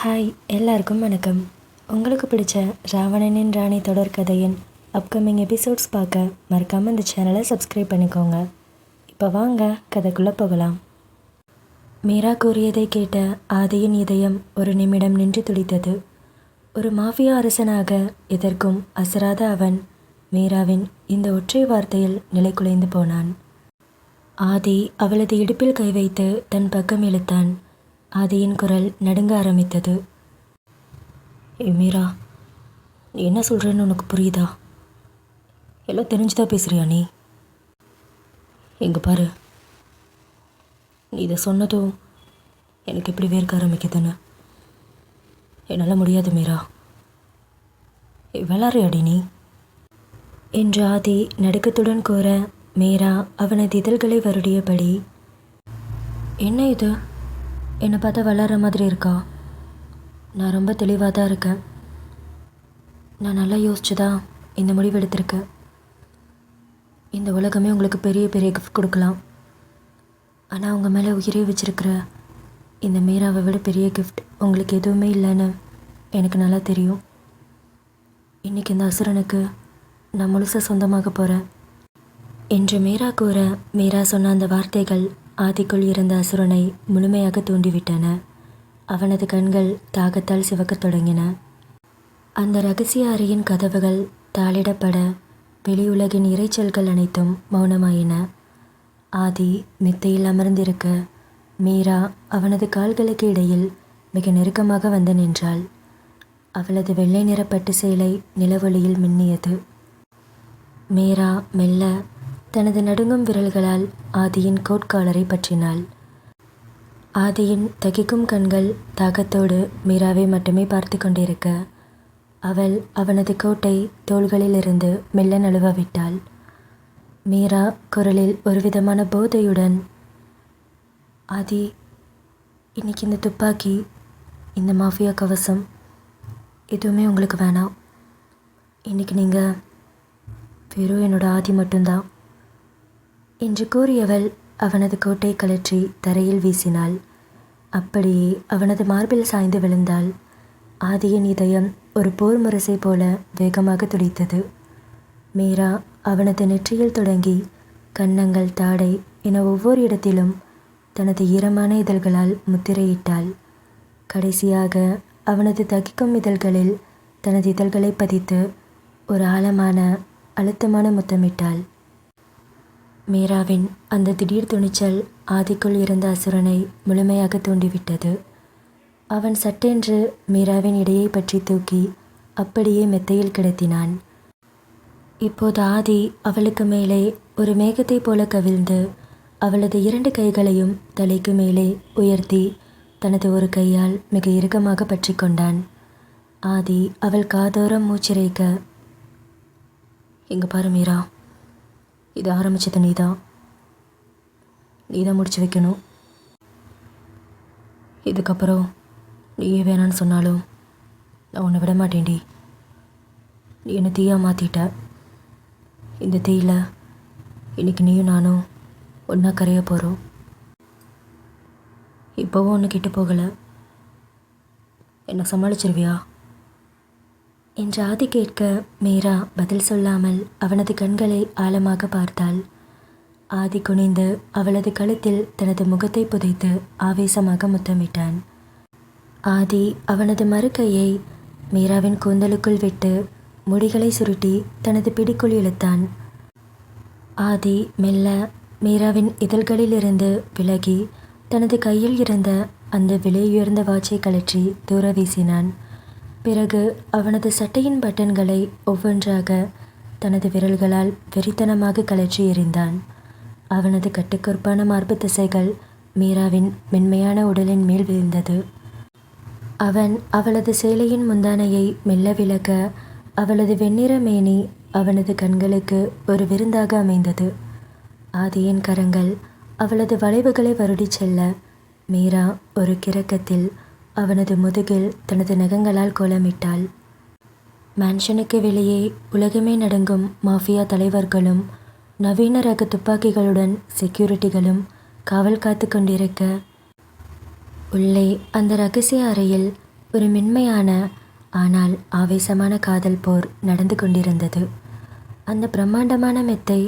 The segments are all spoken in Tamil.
ஹாய், எல்லாருக்கும் வணக்கம். உங்களுக்கு பிடிச்ச ராவணனின் ராணி தொடர்கதையின் அப்கமிங் எபிசோட்ஸ் பார்க்க மறக்காமல் இந்த சேனலை சப்ஸ்கிரைப் பண்ணிக்கோங்க. இப்போ வாங்க கதைக்குள்ளே போகலாம். மீரா கூறியதை கேட்ட ஆதியின் இதயம் ஒரு நிமிடம் நின்று துடித்தது. ஒரு மாஃபியா அரசனாக எதற்கும் அசராத அவன் மீராவின் இந்த ஒற்றை வார்த்தையில் நிலை குலைந்து போனான். ஆதி அவளது இடுப்பில் கை வைத்து தன் பக்கம் இழுத்தான். ஆதியின் குரல் நடுங்க ஆரம்பித்தது. மீரா, நீ என்ன சொல்கிறேன்னு உனக்கு புரியுதா? எல்லாம் தெரிஞ்சுதான் பேசுகிறியா நீ? இங்கே பாரு, நீ இதை சொன்னதும் எனக்கு எப்படி வேர்க்க ஆரம்பிக்குதுன்னு. என்னால் முடியாது மீரா. விளாட்றியாடி நீ என்று ஆதி நடுக்கத்துடன் கூற, மீரா அவனது இதழ்களை வருடியபடி, என்ன இது, என்னை பார்த்தா விளாட்ற மாதிரி இருக்கா? நான் ரொம்ப தெளிவாக தான் இருக்கேன். நான் நல்லா யோசிச்சு தான் இந்த முடிவு எடுத்திருக்கேன். இந்த உலகமே உங்களுக்கு பெரிய பெரிய கிஃப்ட் கொடுக்கலாம். ஆனால் உங்கள் மேலே உயிரே வச்சிருக்கிற இந்த மீராவை விட பெரிய கிஃப்ட் உங்களுக்கு எதுவுமே இல்லைன்னு எனக்கு நல்லா தெரியும். இன்றைக்கி இந்த அசுரனுக்கு நான் முழுசாக சொந்தமாக போகிறேன் என்று மீரா கூற, மீரா சொன்ன அந்த வார்த்தைகள் ஆதிக்குள் இருந்த அசுரனை முழுமையாக தூண்டிவிட்டன. அவனது கண்கள் தாகத்தால் சிவக்கத் தொடங்கின. அந்த இரகசிய அறையின் கதவுகள் தாளிடப்பட வெளியுலகின் இரைச்சல்கள் அனைத்தும் மௌனமாயின. ஆதி மெத்தையில் அமர்ந்திருக்க, மீரா அவனது கால்களுக்கு இடையில் மிக நெருக்கமாக வந்து நின்றாள். அவளது வெள்ளை நிற பட்டு சேலை நிலவொளியில் மின்னியது. மீரா மெல்ல தனது நடுங்கும் விரல்களால் ஆதியின் கோட்காலரை பற்றினாள். ஆதியின் தகிக்கும் கண்கள் தாகத்தோடு மீராவை மட்டுமே பார்த்து கொண்டிருக்க, அவள் அவனது கோட்டை தோள்களிலிருந்து மெல்ல நழுவ விட்டாள். மீரா குரலில் ஒரு விதமான போதையுடன், ஆதி, இன்னைக்கு இந்த துப்பாக்கி, இந்த மாஃபியா கவசம் எதுவுமே உங்களுக்கு வேணாம். இன்றைக்கி நீங்கள் வெறும் என்னோட ஆதி மட்டும்தான் என்று கூறியவள் அவனது கோட்டை கழற்றி தரையில் வீசினாள். அப்படியே அவனது மார்பில் சாய்ந்து விழுந்தாள். ஆதியின் இதயம் ஒரு போர் முரசை போல வேகமாக துடித்தது. மீரா அவனது நெற்றியில் தொடங்கி கன்னங்கள், தாடை என ஒவ்வொரு இடத்திலும் தனது ஈரமான இதழ்களால் முத்திரையிட்டாள். கடைசியாக அவனது தகிக்கும் இதழ்களில் தனது இதழ்களை பதித்து ஒரு ஆழமான அழுத்தமான முத்தமிட்டாள். மீராவின் அந்த திடீர் துணிச்சல் ஆதிக்குள் இருந்த அசுரனை முழுமையாக தூண்டிவிட்டது. அவன் சட்டென்று மீராவின் இடையை பற்றி தூக்கி அப்படியே மெத்தையில் கிடத்தினான். இப்போது ஆதி அவளுக்கு மேலே ஒரு மேகத்தை போல கவிழ்ந்து அவளது 2 கைகளையும் தலைக்கு மேலே உயர்த்தி தனது ஒரு கையால் மிக இறுக்கமாக பற்றி கொண்டான். ஆதி அவள் காதோரம் மூச்சிறைக்க, இங்கே பாரு மீரா, இது ஆரம்பித்தது நீ தான் முடிச்சு வைக்கணும். இதுக்கப்புறம் நீயே வேணான்னு சொன்னாலும் நான் உன்னை விட மாட்டேன்டி. நீ என்னை தீயாக மாற்றிட்ட. இந்த தீயில் இன்றைக்கி நீயும் நானும் ஒன்றா கரைய போகிறோம். இப்போவும் ஒன்று கிட்ட போகலை. என்னை சமாளிச்சிருவியா என்று ஆதி கேட்க, மீரா பதில் சொல்லாமல் அவனது கண்களை ஆழமாக பார்த்தாள். ஆதி குனிந்து அவளது கழுத்தில் தனது முகத்தை புதைத்து ஆவேசமாக முத்தமிட்டான். ஆதி அவனது மறுக்கையை மீராவின் கூந்தலுக்குள் விட்டு முடிகளை சுருட்டி தனது பிடிக்குள் இழுத்தான். ஆதி மெல்ல மீராவின் இதழ்களிலிருந்து விலகி தனது கையில் இருந்த அந்த விலையுயர்ந்த வாட்சை கழற்றி தூர வீசினான். பிறகு அவனது சட்டையின் பட்டன்களை ஒவ்வொன்றாக தனது விரல்களால் வெறித்தனமாக கழற்றி எறிந்தான். அவனது கட்டுக்கொற்பான மார்பு திசைகள் மீராவின் மென்மையான உடலின் மேல் விழுந்தது. அவன் அவளது சேலையின் முந்தானையை மெல்ல விலக்க, அவளது வெண்ணிற மேனி அவனது கண்களுக்கு ஒரு விருந்தாக அமைந்தது. ஆதியின் கரங்கள் அவளது வளைவுகளை வருடி செல்ல, மீரா ஒரு கிறக்கத்தில் அவனது முதுகில் தனது நகங்களால் கோலமிட்டாள். மேன்ஷனுக்கு வெளியே உலகமே நடுங்கும் மாஃபியா தலைவர்களும் நவீன ரக துப்பாக்கிகளுடன் செக்யூரிட்டிகளும் காவல் காத்து கொண்டிருக்க, உள்ளே அந்த ரகசிய அறையில் ஒரு மென்மையான ஆனால் ஆவேசமான காதல் போர் நடந்து கொண்டிருந்தது. அந்த பிரம்மாண்டமான மெத்தை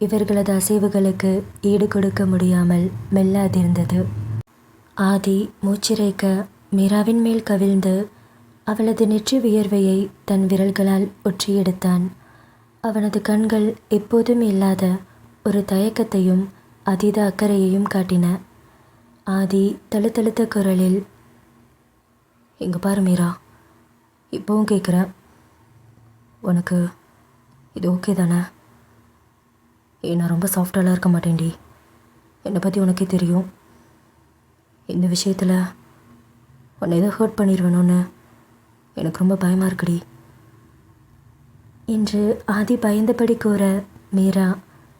இவர்களது அசைவுகளுக்கு ஈடு கொடுக்க முடியாமல் மெல்ல அதிர்ந்தது. ஆதி மூச்சிறைக்க மீராவின் மேல் கவிழ்ந்து அவளது நெற்றி வியர்வையை தன் விரல்களால் ஒற்றி எடுத்தான். அவனது கண்கள் எப்போதும் இல்லாத ஒரு தயக்கத்தையும் அதீத அக்கறையையும் காட்டின. ஆதி தழுத்தழுத்த குரலில், இங்கே பாரு மீரா, இப்போவும் கேட்குறேன், உனக்கு இது ஓகே தானே? நான் ரொம்ப சாஃப்டாலாம் இருக்க மாட்டேன்டி. என்னை பற்றி உனக்கே தெரியும். இந்த விஷயத்தில் உன்னை எதை ஹர்ட் பண்ணிடுவேணும்னு எனக்கு ரொம்ப பயமாக இருக்குடி என்று ஆதி பயந்தபடி கூற, மீரா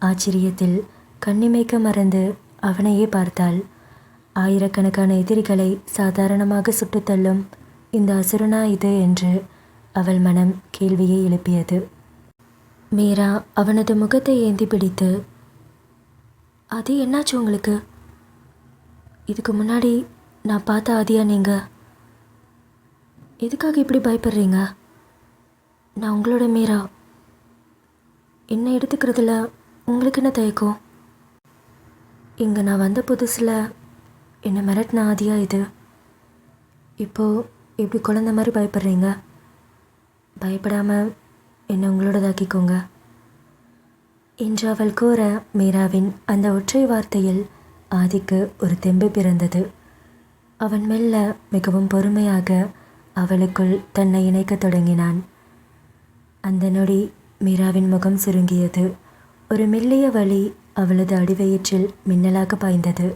ஆச்சரியத்தில் கண்ணிமைக்க மறந்து அவனையே பார்த்தாள். ஆயிரக்கணக்கான எதிரிகளை சாதாரணமாக சுட்டுத்தள்ளும் இந்த அசுரனா இது என்று அவள் மனம் கேள்வியை எழுப்பியது. மீரா அவனது முகத்தை ஏந்தி பிடித்து, அது என்னாச்சு உங்களுக்கு? இதுக்கு முன்னாடி நான் பார்த்த ஆதியா நீங்கள்? எதுக்காக இப்படி பயப்படுறீங்க? நான் உங்களோட மீரா. என்னை எடுத்துக்கிறதுல உங்களுக்கு என்ன தயக்கம்? இங்கே நான் வந்த புதுசில் என்னை மிரட்டின ஆதியா இது. இப்போது எப்படி குழந்த மாதிரி பயப்படுறீங்க? பயப்படாமல் என்னை உங்களோடதாக்கிக்கோங்க என்று அவள் கூற, மீராவின் அந்த ஒற்றை வார்த்தையில் ஆதிக்கு ஒரு தெம்பு பிறந்தது. அவன் மெல்ல மிகவும் பொறுமையாக அவளுக்குள் தன்னை இணைக்கத் தொடங்கினான். அந்த நொடி மீராவின் முகம் சுருங்கியது. ஒரு மெல்லிய வலி அவளது அடிவயிற்றில் மின்னலாக பாய்ந்தது.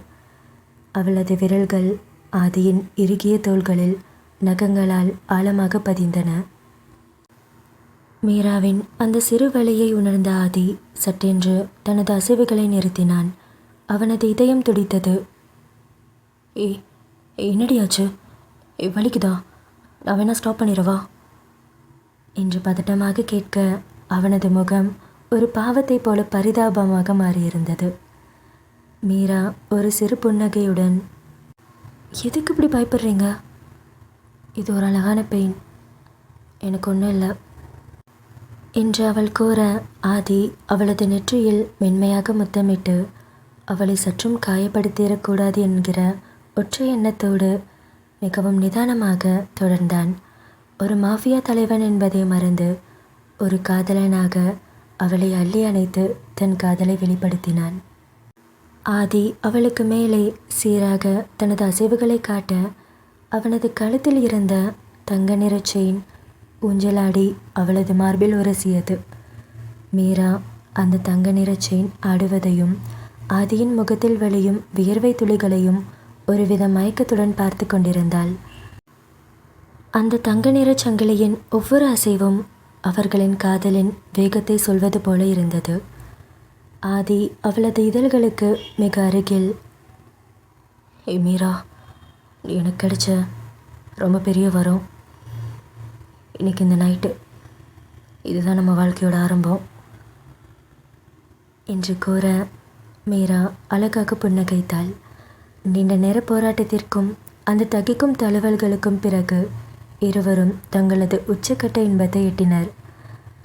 அவளது விரல்கள் ஆதியின் இறுகிய தோள்களில் நகங்களால் ஆழமாக பதிந்தன. மீராவின் அந்த சிறு வலியை உணர்ந்த ஆதி சட்டென்று தனது அசைவுகளை நிறுத்தினான். அவனது இதயம் துடித்தது. என்னடியாச்சு? வலிக்குதா? நான் வேணா ஸ்டாப் பண்ணிடவா என்று பதட்டமாக கேட்க, அவனது முகம் ஒரு பாவத்தை போல பரிதாபமாக மாறியிருந்தது. மீரா ஒரு சிறு புன்னகையுடன், எதுக்கு இப்படி பயப்படுறீங்க? இது ஒரு அழகான பெயின், எனக்கு ஒன்றும் இல்லை என்று அவள் கூற, ஆதி அவளது நெற்றியில் மென்மையாக முத்தமிட்டு அவளை சற்றும் காயப்படுத்திடக்கூடாது என்கிற ஒற்றை எண்ணத்தோடு மிகவும் நிதானமாக தொடர்ந்தான். ஒரு மாஃபியா தலைவன் என்பதை மறந்து ஒரு காதலனாக அவளை அள்ளி அணைத்து தன் காதலை வெளிப்படுத்தினான். ஆதி அவளுக்கு மேலே சீராக தனது அசைவுகளை காட்ட, அவனது கழுத்தில் இருந்த தங்க நிற செயின் ஊஞ்சலாடி அவளது மார்பில் உரசியது. மீரா அந்த தங்க நிற செயின் ஆடுவதையும் ஆதியின் முகத்தில் வழியும் வியர்வை துளிகளையும் ஒருவித மயக்கத்துடன் பார்த்து கொண்டிருந்தாள். அந்த தங்க நிற சங்கிலியின் ஒவ்வொரு அசைவும் அவர்களின் காதலின் வேகத்தை சொல்வது போல இருந்தது. ஆதி அவளது இதழ்களுக்கு மிக அருகில், மீரா, எனக்கு கிடைச்ச ரொம்ப பெரிய வரம். இன்னைக்கு இந்த நைட்டு இதுதான் நம்ம வாழ்க்கையோட ஆரம்பம் என்று கூற, மீரா அழகாக புன்னகைத்தாள். நீண்ட நேர போராட்டத்திற்கும் அந்த தகிக்கும் தழுவல்களுக்கும் பிறகு இருவரும் தங்களது உச்சக்கட்ட இன்பத்தை எட்டினர்.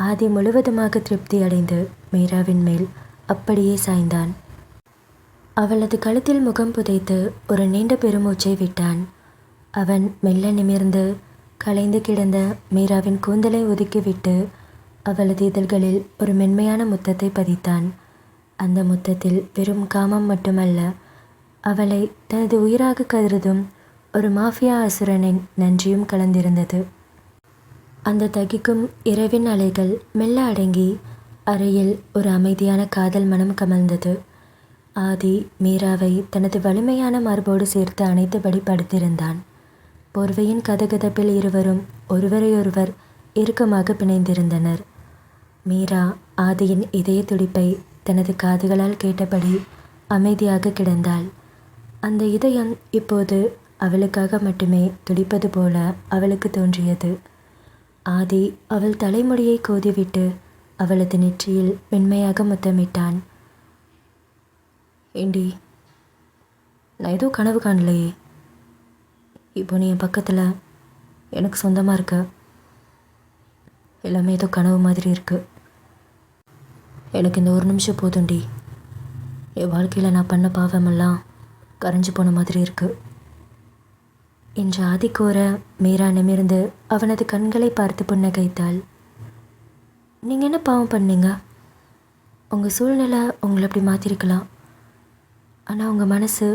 ஆதி முழுவதுமாக திருப்தி அடைந்து மீராவின் மேல் அப்படியே சாய்ந்தான். அவளது கழுத்தில் முகம் புதைத்து ஒரு நீண்ட பெருமூச்சை விட்டான். அவன் மெல்ல நிமிர்ந்து கலைந்து கிடந்த மீராவின் கூந்தலை ஒதுக்கிவிட்டு அவளது இதழ்களில் ஒரு மென்மையான முத்தத்தை பதித்தான். அந்த முத்தத்தில் வெறும் காமம் மட்டுமல்ல, அவளை தனது உயிராக கருதும் ஒரு மாஃபியா அசுரனின் நன்றியும் கலந்திருந்தது. அந்த தகிக்கும் இரவின் அலைகள் மெல்ல அடங்கி அறையில் ஒரு அமைதியான காதல் மனம் கமழ்ந்தது. ஆதி மீராவை தனது வலிமையான மார்போடு சேர்த்து அணைத்தபடி படுத்திருந்தான். போர்வையின் கதகதப்பில் இருவரும் ஒருவரையொருவர் இறுக்கமாக பிணைந்திருந்தனர். மீரா ஆதியின் இதய துடிப்பை தனது காதுகளால் கேட்டபடி அமைதியாக கிடந்தாள். அந்த இதயம் இப்போது அவளுக்காக மட்டுமே துடிப்பது போல அவளுக்கு தோன்றியது. ஆதி அவள் தலைமுடியை கோதிவிட்டு அவளது நெற்றியில் மென்மையாக முத்தமிட்டான். ஏண்டி, நான் ஏதோ கனவு காணலையே. இப்போ நீ என் பக்கத்தில் எனக்கு சொந்தமாக இருக்க எல்லாமே ஏதோ கனவு மாதிரி இருக்குது. எனக்கு இந்த ஒரு நிமிஷம் போதுண்டி. என் வாழ்க்கையில் நான் பண்ண பாவமெல்லாம் கரைஞ்சு போன மாதிரி இருக்குது என்று ஆதி கூற மீரா நிமிர்ந்து அவனது கண்களை பார்த்து புன்னகைத்தாள். நீங்கள் என்ன பாவம் பண்ணீங்க? உங்கள் சூழ்நிலை உங்களை அப்படி மாற்றிருக்கலாம். ஆனால் உங்கள் மனசு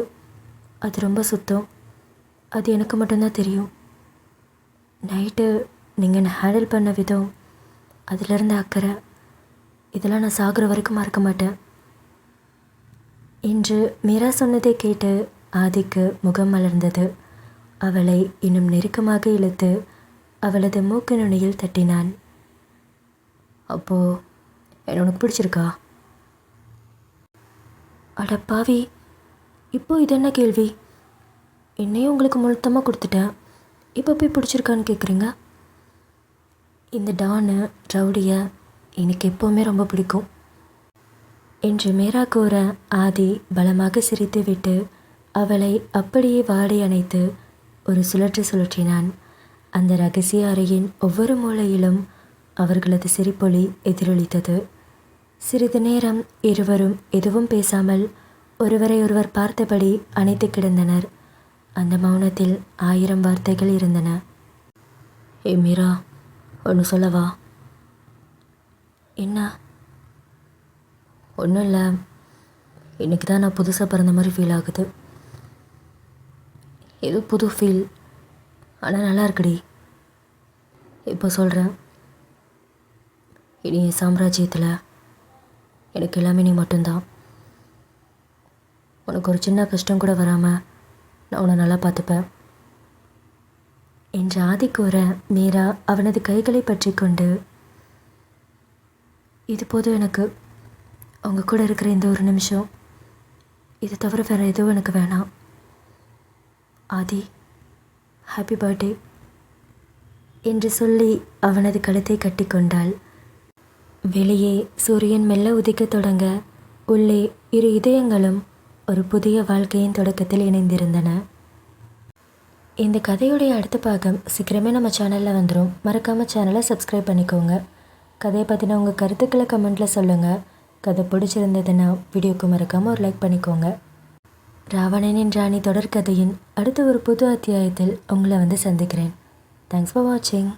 அது ரொம்ப சுத்தம். அது எனக்கு மட்டும்தான் தெரியும். நைட்டு நீங்கள் என்னை ஹேண்டில் பண்ண விதம், அதிலிருந்து அக்கறை, இதெல்லாம் நான் சாகிற வரைக்கும் மறக்க மாட்டேன் என்று மீரா சொன்னதை கேட்டு ஆதிக்கு முகம் மலர்ந்தது. அவளை இன்னும் நெருக்கமாக இழுத்து அவளது மூக்கு நுனியில் தட்டினான். அப்போது என்ன உனக்கு பிடிச்சிருக்கா? அட பாவி, இப்போ இது என்ன கேள்வி? என்னையும் உங்களுக்கு முழுத்தமாக கொடுத்துட்டேன், இப்போ போய் பிடிச்சிருக்கான்னு கேட்குறீங்க? இந்த டானு ரவுடியை எனக்கு எப்போவுமே ரொம்ப பிடிக்கும் என்று மீரா கூற ஆதி பலமாக சிரித்துவிட்டு அவளை அப்படியே வாடி அணைத்து ஒரு சுழற்றினான். அந்த ரகசிய அறையின் ஒவ்வொரு மூலையிலும் அவர்களது சிரிப்பொலி எதிரொலித்தது. சிறிது நேரம் இருவரும் எதுவும் பேசாமல் ஒருவரை ஒருவர் பார்த்தபடி அணைத்து கிடந்தனர். அந்த மௌனத்தில் 1000 வார்த்தைகள் இருந்தன. ஏ மீரா, ஒன்று சொல்லவா? என்ன? ஒன்றும் இல்லை, இன்றைக்கி தான் நான் புதுசாக பிறந்த மாதிரி ஃபீல் ஆகுது. ஏதோ புது ஃபீல், ஆனால் நல்லா இருக்குடி. இப்போ சொல்கிறேன், இனி என் சாம்ராஜ்யத்தில் எனக்கு எல்லாமே நீ மட்டும்தான். உனக்கு ஒரு சின்ன கஷ்டம் கூட வராமல் நான் உன்னை நல்லா பார்த்துப்பேன் என்று ஆதி கூற மீரா அவனது கைகளை பற்றி கொண்டு, இது போதும் எனக்கு. அவங்க கூட இருக்கிற இந்த ஒரு நிமிஷம், இது தவிர வேறு எதுவும் எனக்கு வேணாம். ஆதி, ஹாப்பி பர்த்டே என்று சொல்லி அவனது கழுத்தை கட்டி கொண்டாள். வெளியே சூரியன் மெல்ல உதிக்கத் தொடங்க உள்ளே இரு இதயங்களும் ஒரு புதிய வாழ்க்கையின் தொடக்கத்தில் இணைந்திருந்தன. இந்த கதையுடைய அடுத்த பாகம் சீக்கிரமே நம்ம சேனலில் வந்துடும். மறக்காமல் சேனலை சப்ஸ்கிரைப் பண்ணிக்கோங்க. கதையை பற்றின உங்கள் கருத்துக்களை கமெண்ட்டில் சொல்லுங்கள். கதை பிடிச்சிருந்ததுன்னா வீடியோக்கு மறக்காமல் ஒரு லைக் பண்ணிக்கோங்க. ராவணனின் ராணி தொடர்கதையின் அடுத்த ஒரு புது அத்தியாயத்தில் உங்களை வந்து சந்திக்கிறேன். தேங்க்ஸ் ஃபார் வாட்சிங்.